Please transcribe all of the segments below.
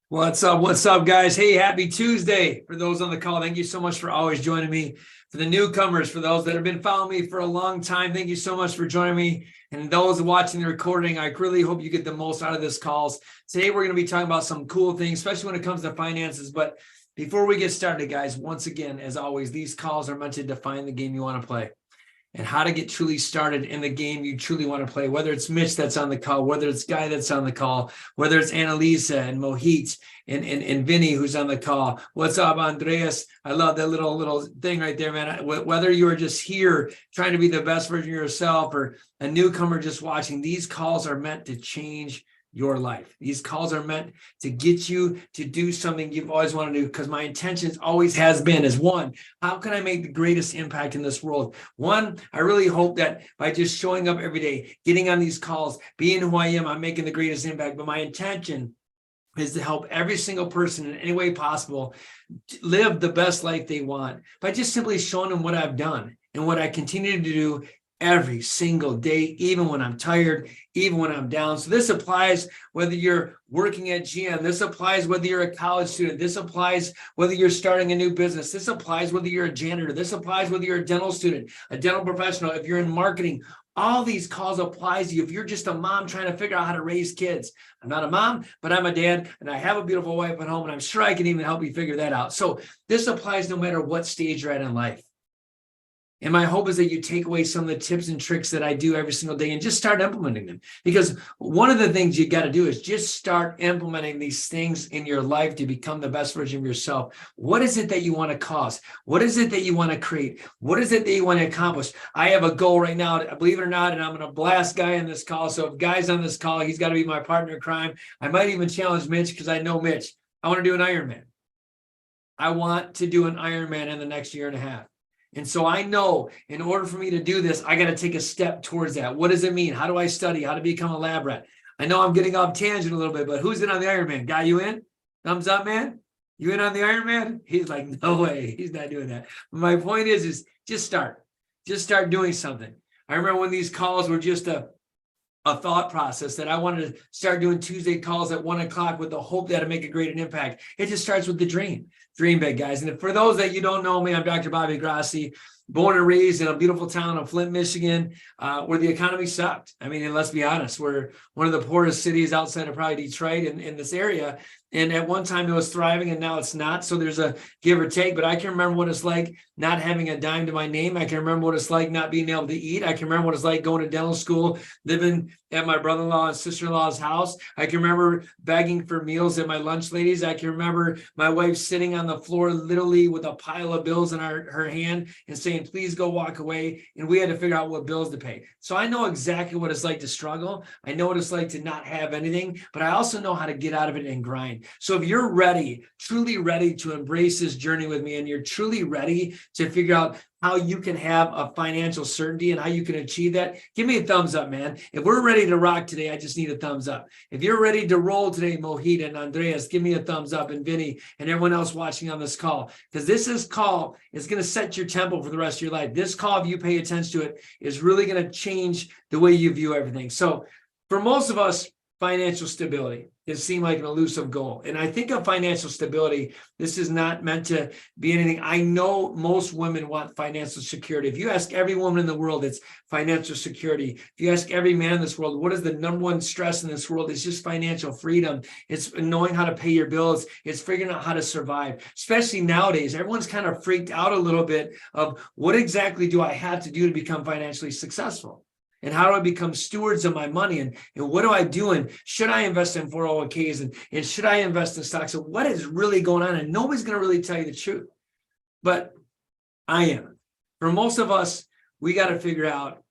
What's up? What's up, guys? Hey, happy Tuesday for those on the call. Thank you so much for always joining me. For the newcomers, for those that have been following me for a long time, thank you so much for joining me. And those watching the recording, I really hope you get the most out of this calls. Today, we're going to be talking about some cool things, especially when it comes to finances. But before we get started, guys, once again, as always, these calls are meant to define the game you want to play and how to get truly started in the game you truly want to play, whether it's Mitch that's on the call, whether it's Guy that's on the call, whether it's Annalisa and Mohit and Vinny who's on the call. What's up, Andreas? I love that little thing right there, man. Whether you're just here trying to be the best version of yourself or a newcomer just watching, these calls are meant to change your life. These calls are meant to get you to do something you've always wanted to do, because my intentions always has been is one, how can I make the greatest impact in this world? One, I really hope that by just showing up every day, getting on these calls, being who I am, I'm making the greatest impact. But my intention is to help every single person in any way possible live the best life they want by just simply showing them what I've done and what I continue to do every single day, even when I'm tired, even when I'm down. So this applies whether you're working at GM, this applies whether you're a college student, this applies whether you're starting a new business, this applies whether you're a janitor, this applies whether you're a dental student, a dental professional, if you're in marketing. All these calls apply to you if you're just a mom trying to figure out how to raise kids. I'm not a mom, but I'm a dad, and I have a beautiful wife at home, and I'm sure I can even help you figure that out. So this applies no matter what stage you're at in life. And my hope is that you take away some of the tips and tricks that I do every single day and just start implementing them. Because one of the things you got to do is just start implementing these things in your life to become the best version of yourself. What is it that you want to cause? What is it that you want to create? What is it that you want to accomplish? I have a goal right now, believe it or not, and I'm going to blast Guy on this call. So if Guy's on this call, he's got to be my partner in crime. I might even challenge Mitch because I know Mitch. I want to do an Ironman. I want to do an Ironman in the next year and a half. And so I know in order for me to do this, I got to take a step towards that. What does it mean? How do I study? How to become a lab rat? I know I'm getting off tangent a little bit, but who's in on the Ironman? Guy, you in? Thumbs up, man. You in on the Ironman? He's like, no way. He's not doing that. But my point is just start. Just start doing something. I remember when these calls were just a thought process that I wanted to start doing Tuesday calls at 1:00 with the hope that it'd make a great impact. It just starts with the dream. Dream big, guys. And for those that you don't know me, I'm Dr. Bobby Grossi, born and raised in a beautiful town of Flint, Michigan, where the economy sucked. I mean, and let's be honest, we're one of the poorest cities outside of probably Detroit in this area. And at one time it was thriving and now it's not. So there's a give or take, but I can remember what it's like not having a dime to my name. I can remember what it's like not being able to eat. I can remember what it's like going to dental school, living at my brother-in-law and sister-in-law's house. I can remember begging for meals at my lunch ladies. I can remember my wife sitting on the floor literally with a pile of bills in her hand and saying, please go walk away. And we had to figure out what bills to pay. So I know exactly what it's like to struggle. I know what it's like to not have anything, but I also know how to get out of it and grind. So if you're ready, truly ready to embrace this journey with me, and you're truly ready to figure out how you can have a financial certainty and how you can achieve that, give me a thumbs up, man. If we're ready to rock today, I just need a thumbs up. If you're ready to roll today, Mohit and Andreas, give me a thumbs up, and Vinny and everyone else watching on this call, because this call is going to set your tempo for the rest of your life. This call, if you pay attention to it, is really going to change the way you view everything. So for most of us, financial stability, it seemed like an elusive goal. And I think of financial stability, this is not meant to be anything. I know most women want financial security. If you ask every woman in the world, it's financial security. If you ask every man in this world, what is the number one stress in this world? It's just financial freedom. It's knowing how to pay your bills. It's figuring out how to survive, especially nowadays. Everyone's kind of freaked out a little bit of what exactly do I have to do to become financially successful? And how do I become stewards of my money? And what do I do? And should I invest in 401ks? And should I invest in stocks? So what is really going on? And nobody's going to really tell you the truth. But I am. For most of us, we got to figure out,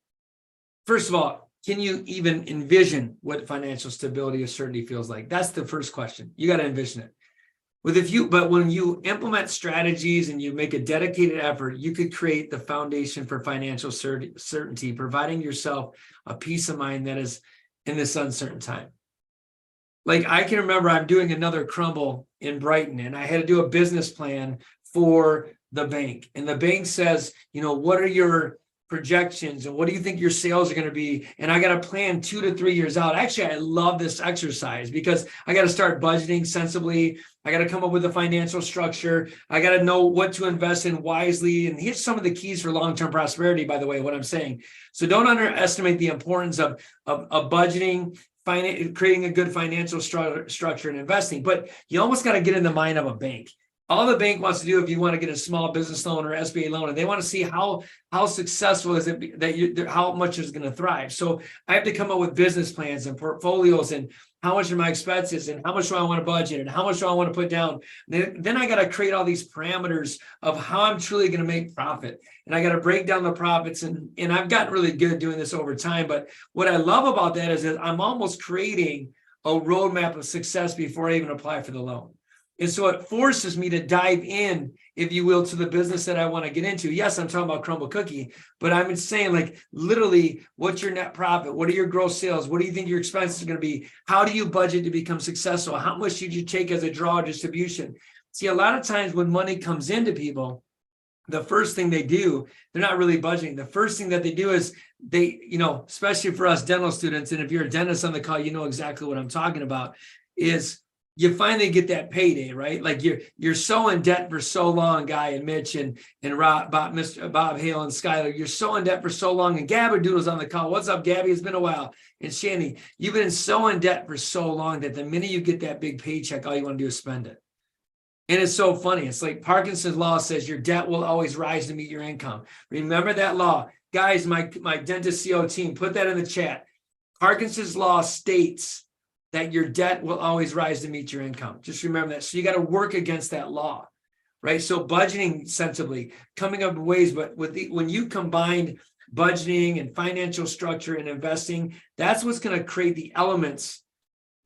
first of all, can you even envision what financial stability or certainty feels like? That's the first question. You got to envision it. But when you implement strategies and you make a dedicated effort, you could create the foundation for financial certainty, providing yourself a peace of mind that is in this uncertain time. Like I can remember I'm doing another crumble in Brighton, and I had to do a business plan for the bank. And the bank says, what are your projections and what do you think your sales are going to be? And I got to plan 2 to 3 years out. Actually, I love this exercise because I got to start budgeting sensibly. I got to come up with a financial structure. I got to know what to invest in wisely. And here's some of the keys for long-term prosperity, by the way, what I'm saying. So don't underestimate the importance of budgeting, creating a good financial structure and investing. But you almost got to get in the mind of a bank. All the bank wants to do if you want to get a small business loan or SBA loan, and they want to see how successful is it that how much is going to thrive. So I have to come up with business plans and portfolios and how much are my expenses and how much do I want to budget and how much do I want to put down. Then I got to create all these parameters of how I'm truly going to make profit. And I got to break down the profits. And I've gotten really good doing this over time. But what I love about that is that I'm almost creating a roadmap of success before I even apply for the loan. And so it forces me to dive in, if you will, to the business that I want to get into. Yes, I'm talking about Crumble Cookie, but I'm saying like literally, what's your net profit? What are your gross sales? What do you think your expenses are going to be? How do you budget to become successful? How much should you take as a draw distribution? See, a lot of times when money comes into people, the first thing they do, they're not really budgeting. The first thing that they do is they, especially for us dental students, and if you're a dentist on the call, you know exactly what I'm talking about, is you finally get that payday, right? Like you're so in debt for so long, Guy and Mitch and Rob, Mr. Bob Hale and Skylar. You're so in debt for so long. And Gabbadoodle's on the call. What's up, Gabby? It's been a while. And Shanny, you've been so in debt for so long that the minute you get that big paycheck, all you want to do is spend it. And it's so funny. It's like Parkinson's law says your debt will always rise to meet your income. Remember that law. Guys, my dentist CO team, put that in the chat. Parkinson's law states that your debt will always rise to meet your income. Just remember that. So you got to work against that law, right? So budgeting sensibly, coming up with ways, but when you combine budgeting and financial structure and investing, that's what's going to create the elements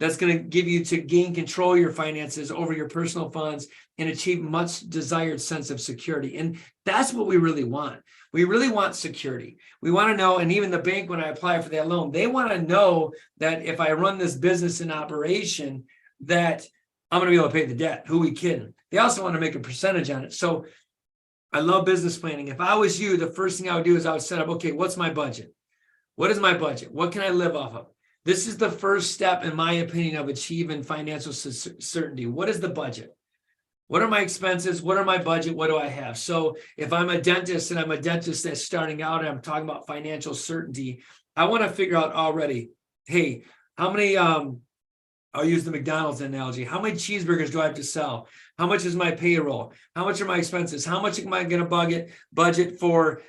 that's going to give you to gain control of your finances over your personal funds and achieve much desired sense of security. And that's what we really want. We really want security. We want to know, and even the bank, when I apply for that loan, they want to know that if I run this business in operation, that I'm going to be able to pay the debt. Who we kidding? They also want to make a percentage on it. So I love business planning. If I was you, the first thing I would do is I would set up, okay, what's my budget? What is my budget? What can I live off of? This is the first step, in my opinion, of achieving financial certainty. What is the budget? What are my expenses? What are my budget? What do I have? So if I'm a dentist and I'm a dentist that's starting out and I'm talking about financial certainty, I want to figure out already, hey, how many, I'll use the McDonald's analogy. How many cheeseburgers do I have to sell? How much is my payroll? How much are my expenses? How much am I going to budget for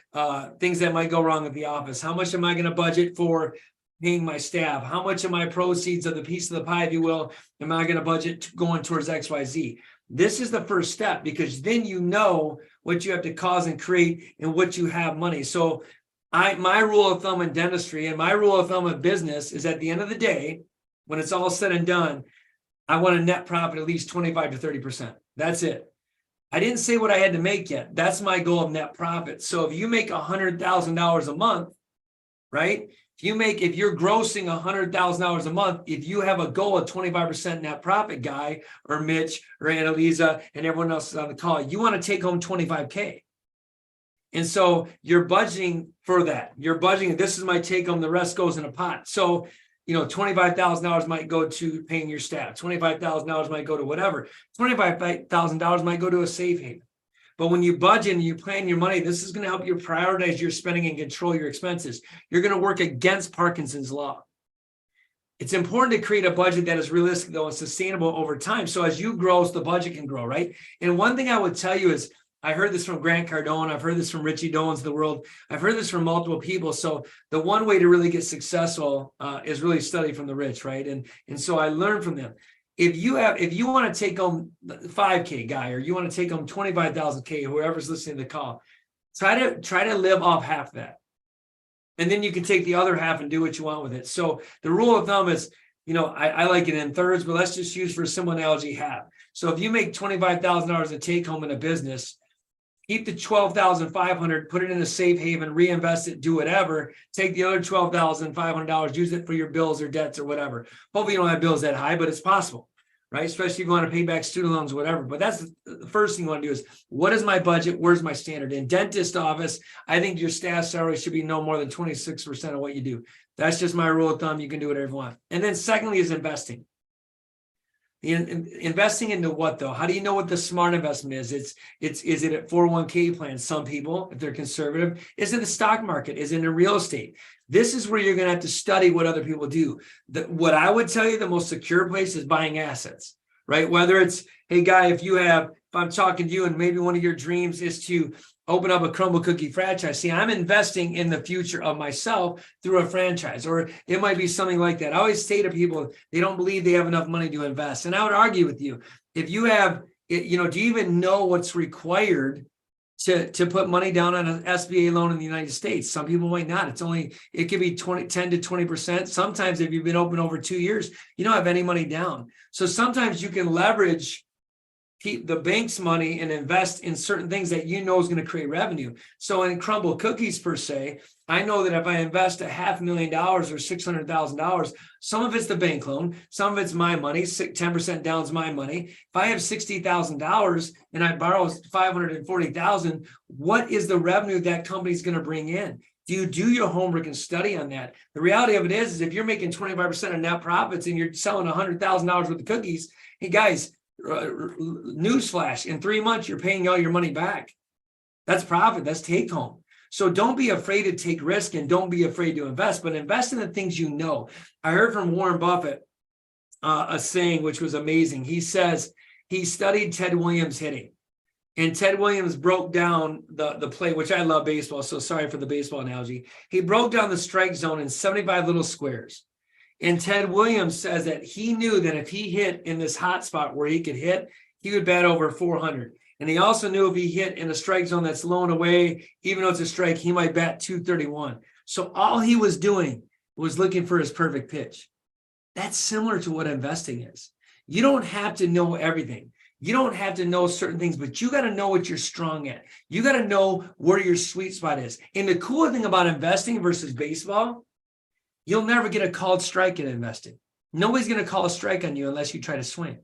things that might go wrong at the office? How much am I going to budget for paying my staff? How much of my proceeds of the piece of the pie, if you will, am I going to budget going towards XYZ? This is the first step, because then you know what you have to cause and create and what you have money. So my rule of thumb in dentistry and my rule of thumb in business is, at the end of the day, when it's all said and done, I want a net profit at least 25 to 30%. That's it. I didn't say what I had to make yet. That's my goal of net profit. So if you make $100,000 a month, right? If you're grossing $100,000 a month, if you have a goal of 25% net profit, Guy or Mitch or Annalisa and everyone else is on the call, you want to take home 25K. And so you're budgeting for that. You're budgeting, this is my take home, the rest goes in a pot. So, $25,000 might go to paying your staff. $25,000 might go to whatever. $25,000 might go to a safe haven. But when you budget and you plan your money, this is going to help you prioritize your spending and control your expenses. You're going to work against Parkinson's law. It's important to create a budget that is realistic, though, and sustainable over time. So as you grow, the budget can grow, right? And one thing I would tell you is, I heard this from Grant Cardone. I've heard this from Richie Dolan's of the world. I've heard this from multiple people. So the one way to really get successful is really study from the rich, right? And so I learned from them. If you want to take home 5K, Guy, or you want to take home 25,000K, whoever's listening to the call, try to live off half that. And then you can take the other half and do what you want with it. So the rule of thumb is, I like it in thirds, but let's just use, for a simple analogy, half. So if you make $25,000 a take home in a business, keep the $12,500, put it in a safe haven, reinvest it, do whatever. Take the other $12,500, use it for your bills or debts or whatever. Hopefully you don't have bills that high, but it's possible. right? Especially if you want to pay back student loans, whatever. But that's the first thing you want to do is, what is my budget? Where's my standard? In dentist office, I think your staff salary should be no more than 26% of what you do. That's just my rule of thumb. You can do whatever you want. And then secondly is investing. Investing into what though? How do you know what the smart investment is? Is it a 401k plan? Some people, if they're conservative, is it the stock market? Is it in real estate? This is where you're going to have to study what other people do. What I would tell you, the most secure place is buying assets, right? Whether it's, hey guy, if I'm talking to you and maybe one of your dreams is to open up a crumble cookie franchise. See, I'm investing in the future of myself through a franchise, or it might be something like that. I always say to people, they don't believe they have enough money to invest. And I would argue with you, if you have, do you even know what's required to put money down on an SBA loan in the United States? It could be 10 to 20%. Sometimes if you've been open over 2 years, you don't have any money down. So sometimes you can leverage the bank's money and invest in certain things that you know is going to create revenue. So in crumble cookies per se, I know that if I invest $500,000 or $600,000, some of it's the bank loan, some of it's my money, 10% down is my money. If I have $60,000 and I borrow $540,000, what is the revenue that company's going to bring in? Do you do your homework and study on that? The reality of it is if you're making 25% of net profits and you're selling $100,000 worth of cookies, hey guys, newsflash, in 3 months you're paying all your money back. That's profit. That's take home. So don't be afraid to take risk and don't be afraid to invest, but invest in the things you know. I heard from Warren Buffett a saying which was amazing. He says he studied Ted Williams hitting, and Ted Williams broke down the play, which I love baseball, so sorry for the baseball analogy. He broke down the strike zone in 75 little squares. And Ted Williams says that he knew that if he hit in this hot spot where he could hit, he would bat over 400. And he also knew if he hit in a strike zone that's low and away, even though it's a strike, he might bat 231. So all he was doing was looking for his perfect pitch. That's similar to what investing is. You don't have to know everything. You don't have to know certain things, but you got to know what you're strong at. You got to know where your sweet spot is. And the cool thing about investing versus baseball, you'll never get a called strike in investing. Nobody's going to call a strike on you unless you try to swing.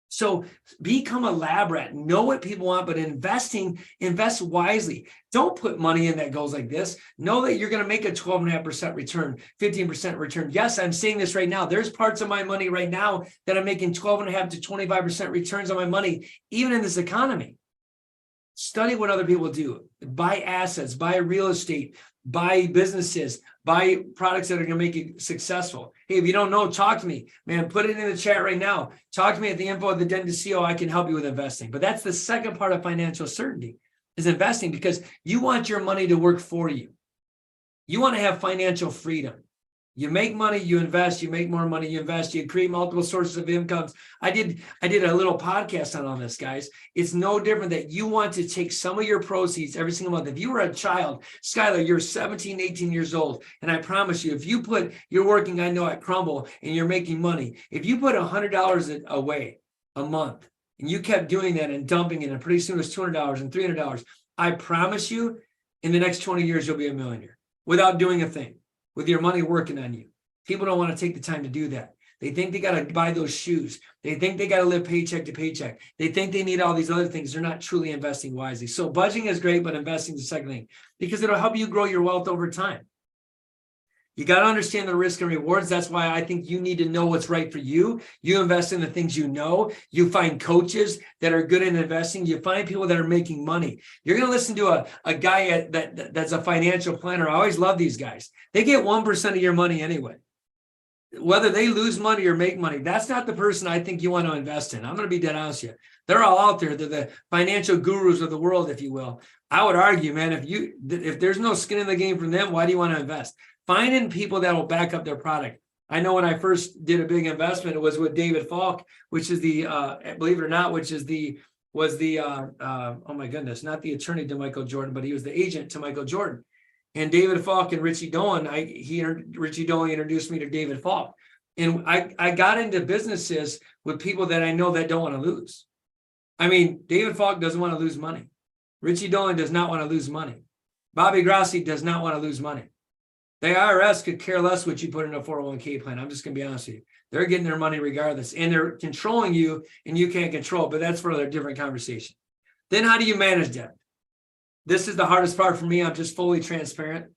So become a lab rat. Know what people want, but invest wisely. Don't put money in that goes like this. Know that you're going to make a 12.5% return, 15% return. Yes, I'm saying this right now. There's parts of my money right now that I'm making 12.5 to 25% returns on my money, even in this economy. Study what other people do. Buy assets, buy real estate, buy businesses, buy products that are going to make you successful. Hey, if you don't know, talk to me, man. Put it in the chat right now. Talk to me at the info of the dentist CO. I can help you with investing. But that's the second part of financial certainty is investing, because you want your money to work for you. You want to have financial freedom. You make money, you invest, you make more money, you invest, you create multiple sources of incomes. I did a little podcast on all this, guys. It's no different that you want to take some of your proceeds every single month. If you were a child, Skylar, you're 17, 18 years old. And I promise you, if you're working, I know at Crumble, and you're making money. If you put $100 away a month and you kept doing that and dumping it, and pretty soon it's $200 and $300, I promise you, in the next 20 years, you'll be a millionaire without doing a thing. With your money working on you. People don't want to take the time to do that. They think they got to buy those shoes. They think they got to live paycheck to paycheck. They think they need all these other things. They're not truly investing wisely. So budgeting is great, but investing is the second thing, because it'll help you grow your wealth over time. You got to understand the risk and rewards. That's why I think you need to know what's right for you. You invest in the things you know. You find coaches that are good in investing. You find people that are making money. You're going to listen to a guy that's a financial planner. I always love these guys. They get 1% of your money anyway. Whether they lose money or make money, that's not the person I think you want to invest in. I'm going to be dead honest with you. They're all out there. They're the financial gurus of the world, if you will. I would argue, man, if there's no skin in the game from them, why do you want to invest? Finding people that will back up their product. I know when I first did a big investment, it was with David Falk, which is believe it or not, oh my goodness, not the attorney to Michael Jordan, but he was the agent to Michael Jordan. And David Falk and Richie Dolan, Richie Dolan introduced me to David Falk. And I got into businesses with people that I know that don't want to lose. I mean, David Falk doesn't want to lose money. Richie Dolan does not want to lose money. Bobby Grossi does not want to lose money. The IRS could care less what you put in a 401k plan. I'm just going to be honest with you. They're getting their money regardless, and they're controlling you, and you can't control. But that's for a different conversation. Then how do you manage debt? This is the hardest part for me. I'm just fully transparent.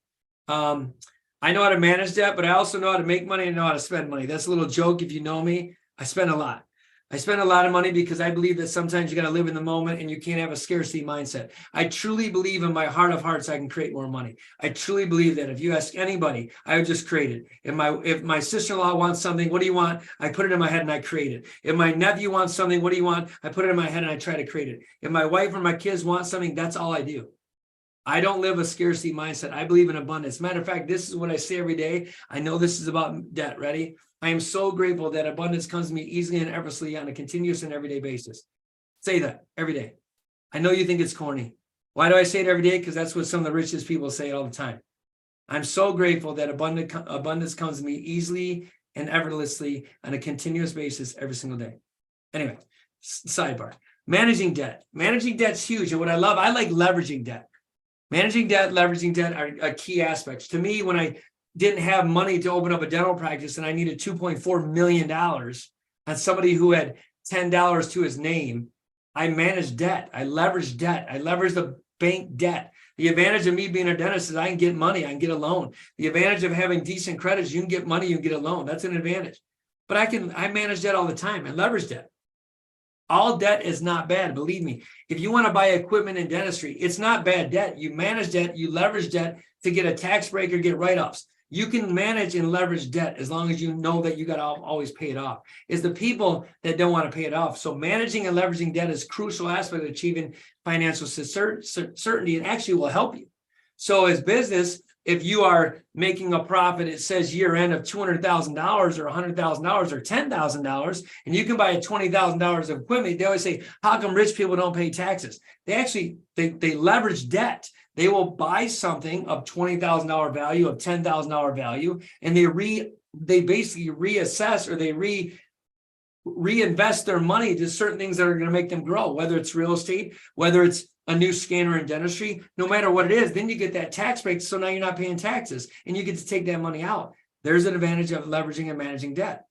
I know how to manage debt, but I also know how to make money and know how to spend money. That's a little joke. If you know me, I spend a lot. I spend a lot of money because I believe that sometimes you got to live in the moment and you can't have a scarcity mindset. I truly believe in my heart of hearts I can create more money. I truly believe that if you ask anybody, I would just create it. If my sister-in-law wants something, what do you want? I put it in my head and I create it. If my nephew wants something, what do you want? I put it in my head and I try to create it. If my wife or my kids want something, that's all I do. I don't live a scarcity mindset. I believe in abundance. Matter of fact, this is what I say every day. I know this is about debt. Ready? I am so grateful that abundance comes to me easily and effortlessly on a continuous and everyday basis. Say that every day. I know you think it's corny. Why do I say it every day? Because that's what some of the richest people say all the time. I'm so grateful that abundance comes to me easily and effortlessly on a continuous basis every single day. Anyway, sidebar. Managing debt. Managing debt's huge. And what I like leveraging debt. Managing debt, leveraging debt are key aspects. To me, when I didn't have money to open up a dental practice and I needed $2.4 million on somebody who had $10 to his name, I managed debt. I leveraged debt. I leveraged the bank debt. The advantage of me being a dentist is I can get money. I can get a loan. The advantage of having decent credits, you can get money, you can get a loan. That's an advantage. But I manage debt all the time. I leverage debt. All debt is not bad. Believe me, if you want to buy equipment in dentistry, it's not bad debt. You manage debt, you leverage debt to get a tax break or get write-offs. You can manage and leverage debt as long as you know that you got to always pay it off. It's the people that don't want to pay it off. So managing and leveraging debt is a crucial aspect of achieving financial certainty. It actually will help you. So as business, if you are making a profit, it says year end of $200,000 or $100,000 or $10,000, and you can buy $20,000 of equipment. They always say, how come rich people don't pay taxes? They leverage debt. They will buy something of $20,000 value, of $10,000 value, and they basically reassess or they reinvest their money to certain things that are going to make them grow, whether it's real estate, whether it's a new scanner in dentistry, no matter what it is, then you get that tax break. So now you're not paying taxes and you get to take that money out. There's an advantage of leveraging and managing debt.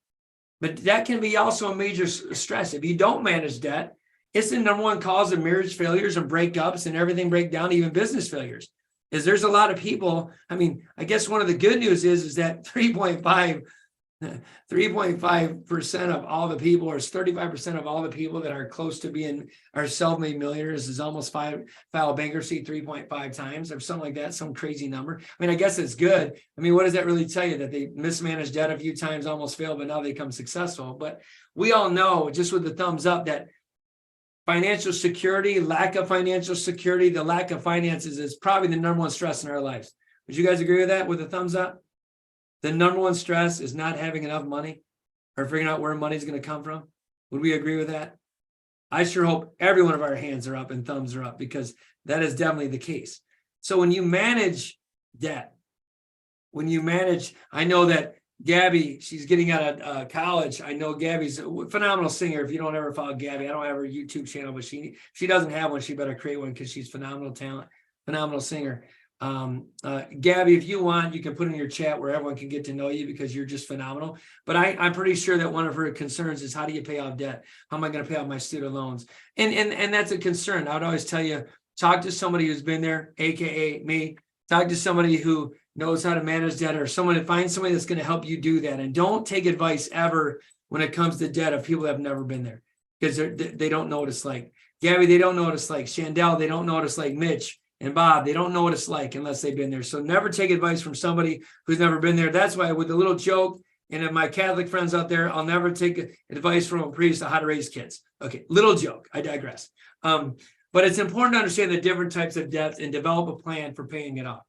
But that can be also a major stress. If you don't manage debt, it's the number one cause of marriage failures and breakups and everything break down, even business failures. There's a lot of people. I mean, I guess one of the good news is that 3.5% of all the people, or 35% of all the people that are close to are self-made millionaires is almost filed bankruptcy 3.5 times or something like that, some crazy number. I mean, I guess it's good. I mean, what does that really tell you? That they mismanaged debt a few times, almost failed, but now they become successful. But we all know, just with the thumbs up, that financial security, lack of financial security, the lack of finances is probably the number one stress in our lives. Would you guys agree with that with a thumbs up? The number one stress is not having enough money or figuring out where money is going to come from. Would we agree with that? I sure hope every one of our hands are up and thumbs are up, because that is definitely the case. So when you manage debt, I know that Gabby, she's getting out of college. I know Gabby's a phenomenal singer. If you don't ever follow Gabby, I don't have her YouTube channel, but she doesn't have one. She better create one, because she's phenomenal talent, phenomenal singer. Gabby, if you want, you can put in your chat where everyone can get to know you, because you're just phenomenal. But I'm pretty sure that one of her concerns is, how do you pay off debt? How am I going to pay off my student loans? And that's a concern. I would always tell you, talk to somebody who's been there, AKA me. Talk to somebody who knows how to manage debt, or find somebody that's going to help you do that. And don't take advice ever when it comes to debt of people that have never been there, because they don't know what it's like. Gabby, they don't know what it's like. Chandel, they don't know what it's like. Mitch and Bob, they don't know what it's like unless they've been there. So never take advice from somebody who's never been there. That's why, with a little joke, and if my Catholic friends out there, I'll never take advice from a priest on how to raise kids. Okay, little joke. I digress. But it's important to understand the different types of debts and develop a plan for paying it off.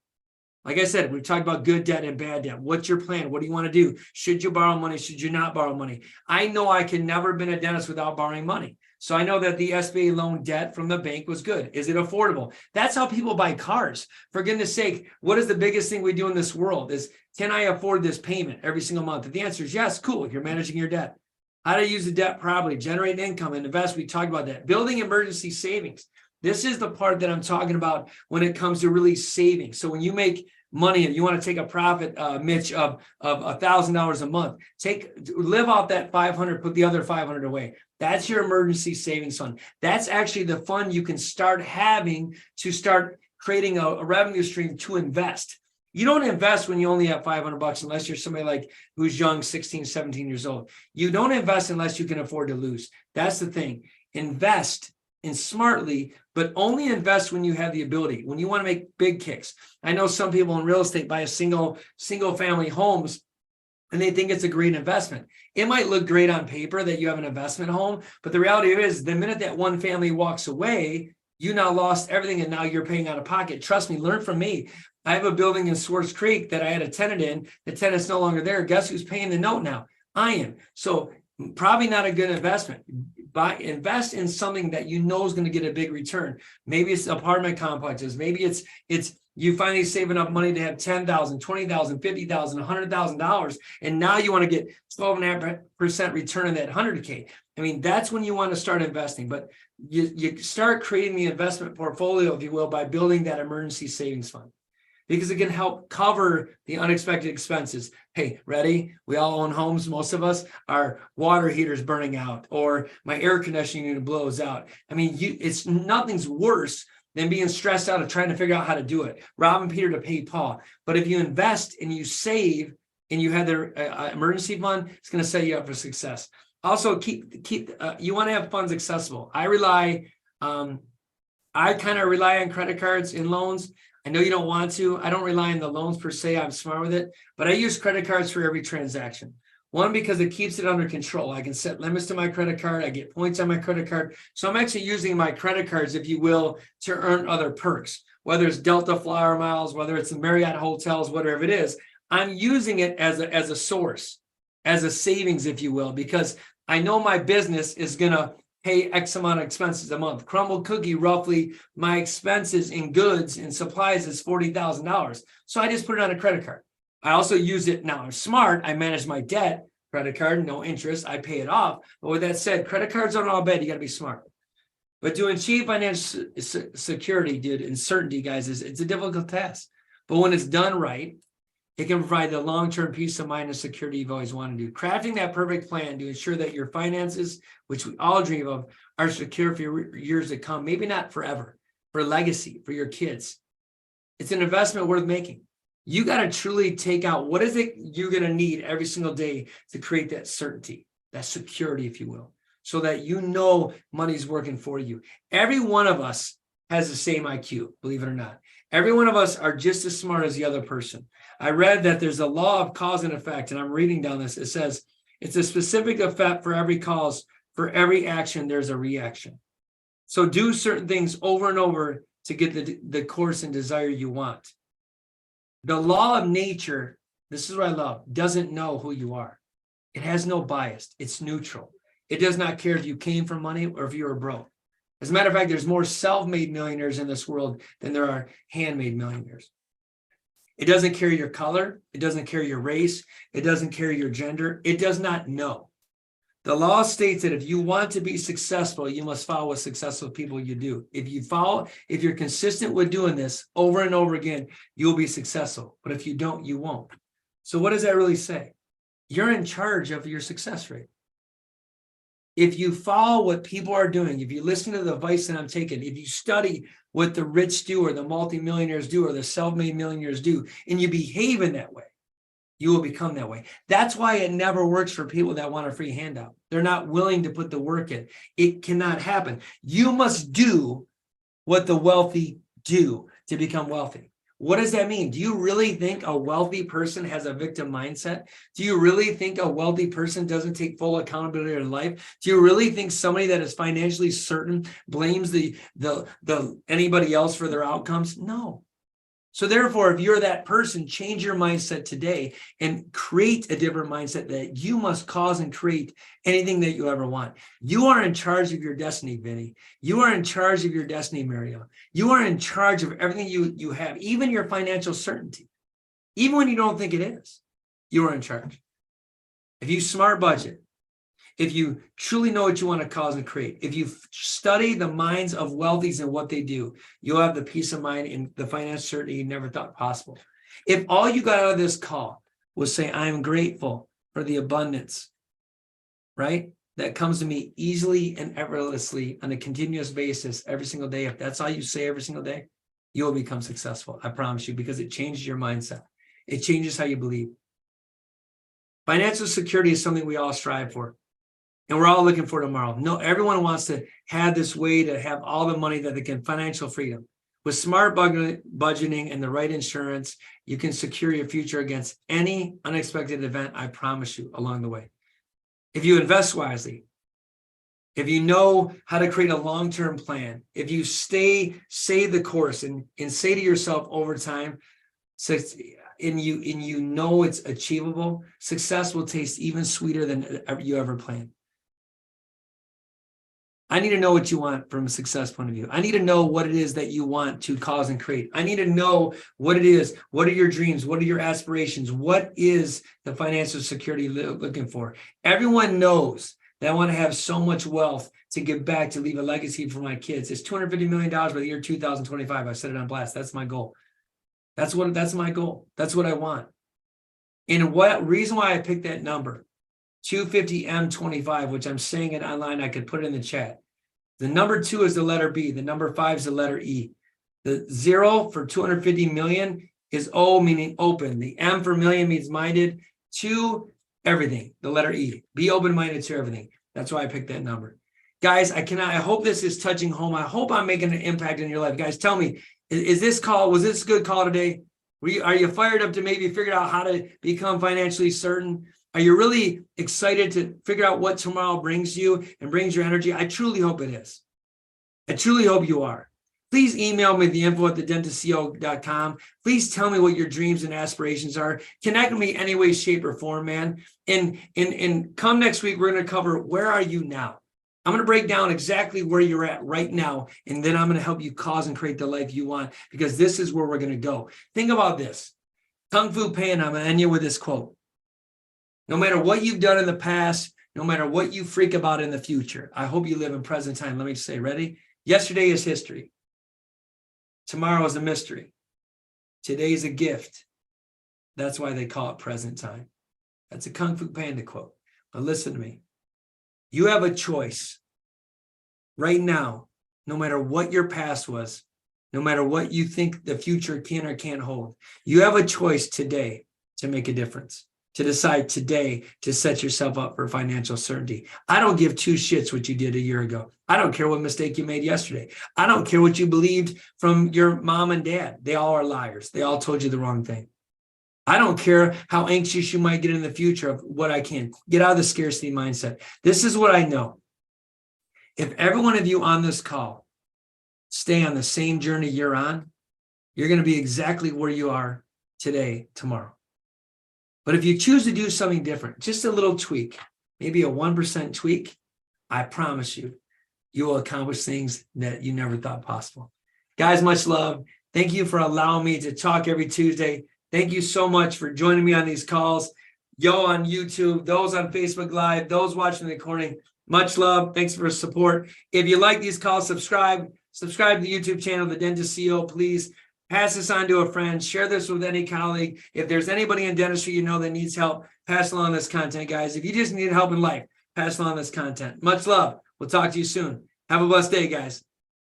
Like I said, we've talked about good debt and bad debt. What's your plan? What do you want to do? Should you borrow money? Should you not borrow money? I know I can never have been a dentist without borrowing money. So I know that the SBA loan debt from the bank was good. Is it affordable? That's how people buy cars. For goodness sake, what is the biggest thing we do in this world? Is, can I afford this payment every single month? If the answer is yes, cool. You're managing your debt. How to use the debt properly, generate income and invest. We talked about that. Building emergency savings. This is the part that I'm talking about when it comes to really saving. So when you make money and you want to take a profit, Mitch, of $1,000 a month, live off that 500, put the other 500 away. That's your emergency savings fund. That's actually the fund you can start having to start creating a revenue stream to invest. You don't invest when you only have $500 unless you're somebody like who's young, 16, 17 years old. You don't invest unless you can afford to lose. That's the thing. Invest in smartly, but only invest when you have the ability, when you want to make big kicks. I know some people in real estate buy a single family homes and they think it's a great investment. It might look great on paper that you have an investment home, but the reality is the minute that one family walks away, you now lost everything and now you're paying out of pocket. Trust me, learn from me. I have a building in Swartz Creek that I had a tenant in. The tenant's no longer there. Guess who's paying the note now? I am. So probably not a good investment. Invest in something that you know is going to get a big return. Maybe it's apartment complexes. Maybe it's you finally save enough money to have $10,000, $20,000, $50,000, $100,000, and now you want to get 12.5% return on that $100K. I mean, that's when you want to start investing. But you start creating the investment portfolio, if you will, by building that emergency savings fund, because it can help cover the unexpected expenses. Hey, ready? We all own homes. Most of us, our water heater's burning out or my air conditioning unit blows out. I mean, it's nothing's worse than being stressed out of trying to figure out how to do it. Robbing Peter to pay Paul. But if you invest and you save and you have the emergency fund, it's going to set you up for success. Also, you want to have funds accessible. I kind of rely on credit cards and loans. I know you don't want to. I don't rely on the loans per se. I'm smart with it, but I use credit cards for every transaction. One, because it keeps it under control. I can set limits to my credit card. I get points on my credit card. So I'm actually using my credit cards, if you will, to earn other perks, whether it's Delta Flyer miles, whether it's the Marriott hotels, whatever it is. I'm using it as a source, as a savings, if you will, because I know my business is going to pay X amount of expenses a month. Crumble Cookie, roughly my expenses in goods and supplies is $40,000. So I just put it on a credit card. I also use it now. I'm smart. I manage my debt, credit card, no interest. I pay it off. But with that said, credit cards aren't all bad. You got to be smart. But to achieve financial security, dude, and certainty, guys, it's a difficult task. But when it's done right, it can provide the long-term peace of mind and security you've always wanted to do. Crafting that perfect plan to ensure that your finances, which we all dream of, are secure for years to come. Maybe not forever, for legacy, for your kids. It's an investment worth making. You got to truly take out what is it you're going to need every single day to create that certainty, that security, if you will, so that you know money's working for you. Every one of us has the same IQ, believe it or not. Every one of us are just as smart as the other person. I read that there's a law of cause and effect, and I'm reading down this. It says it's a specific effect for every cause. For every action, there's a reaction. So do certain things over and over to get the course and desire you want. The law of nature, this is what I love, doesn't know who you are. It has no bias. It's neutral. It does not care if you came from money or if you were broke. As a matter of fact, there's more self-made millionaires in this world than there are handmade millionaires. It doesn't care your color. It doesn't care your race. It doesn't care your gender. It does not know. The law states that if you want to be successful, you must follow what successful people you do. If you're consistent with doing this over and over again, you'll be successful. But if you don't, you won't. So what does that really say? You're in charge of your success rate. If you follow what people are doing, if you listen to the advice that I'm taking, if you study what the rich do or the multimillionaires do or the self-made millionaires do, and you behave in that way, you will become that way. That's why it never works for people that want a free handout. They're not willing to put the work in. It cannot happen. You must do what the wealthy do to become wealthy. What does that mean? Do you really think a wealthy person has a victim mindset? Do you really think a wealthy person doesn't take full accountability of their life? Do you really think somebody that is financially certain blames the anybody else for their outcomes? No. So therefore, if you're that person, change your mindset today and create a different mindset that you must cause and create anything that you ever want. You are in charge of your destiny, Vinny. You are in charge of your destiny, Mario. You are in charge of everything you have, even your financial certainty. Even when you don't think it is, you are in charge. If you smart budget, if you truly know what you want to cause and create, if you study the minds of wealthies and what they do, you'll have the peace of mind and the financial certainty you never thought possible. If all you got out of this call was say, I am grateful for the abundance, right? That comes to me easily and effortlessly on a continuous basis every single day. If that's all you say every single day, you will become successful. I promise you, because it changes your mindset. It changes how you believe. Financial security is something we all strive for. And we're all looking for tomorrow. No, everyone wants to have this way to have all the money that they can, financial freedom. With smart budgeting and the right insurance, you can secure your future against any unexpected event, I promise you, along the way. If you invest wisely, if you know how to create a long-term plan, if you stay the course and say to yourself over time, and you know it's achievable, success will taste even sweeter than you ever planned. I need to know what you want from a success point of view. I need to know what it is that you want to cause and create. I need to know what it is. What are your dreams? What are your aspirations? What is the financial security looking for? Everyone knows that I want to have so much wealth to give back, to leave a legacy for my kids. It's $250 million by the year 2025. I said it on blast. That's my goal. That's my goal. That's what I want. And what reason why I picked that number, 250M25, which I'm saying it online, I could put it in the chat. The number 2 is the letter B. The number 5 is the letter E. The 0 for 250 million is O, meaning open. The M for million means minded. 2, everything. The letter E. Be open-minded to everything. That's why I picked that number. Guys, I hope this is touching home. I hope I'm making an impact in your life. Guys, tell me, was this a good call today? Are you fired up to maybe figure out how to become financially certain? Are you really excited to figure out what tomorrow brings you and brings your energy? I truly hope it is. I truly hope you are. Please email me the info@thedentistco.com. Please tell me what your dreams and aspirations are. Connect with me any way, shape, or form, man. And come next week, we're going to cover where are you now? I'm going to break down exactly where you're at right now, and then I'm going to help you cause and create the life you want, because this is where we're going to go. Think about this. Kung Fu Panda, I'm going to end you with this quote. No matter what you've done in the past, no matter what you freak about in the future, I hope you live in present time. Let me say, ready? Yesterday is history. Tomorrow is a mystery. Today is a gift. That's why they call it present time. That's a Kung Fu Panda quote. But listen to me. You have a choice right now, no matter what your past was, no matter what you think the future can or can't hold. You have a choice today to make a difference, to decide today to set yourself up for financial certainty. I don't give 2 shits what you did a year ago. I don't care what mistake you made yesterday. I don't care what you believed from your mom and dad. They all are liars. They all told you the wrong thing. I don't care how anxious you might get in the future of what I can. Get out of the scarcity mindset. This is what I know. If every one of you on this call stay on the same journey you're on, you're going to be exactly where you are today, tomorrow. But if you choose to do something different, just a little tweak, maybe a 1% tweak, I promise you, you will accomplish things that you never thought possible. Guys, much love. Thank you for allowing me to talk every Tuesday. Thank you so much for joining me on these calls. Yo on YouTube, those on Facebook Live, those watching the recording, much love. Thanks for the support. If you like these calls, subscribe to the YouTube channel, The Dentist CEO. Please pass this on to a friend. Share this with any colleague. If there's anybody in dentistry you know that needs help, pass along this content, guys. If you just need help in life, pass along this content. Much love. We'll talk to you soon. Have a blessed day, guys.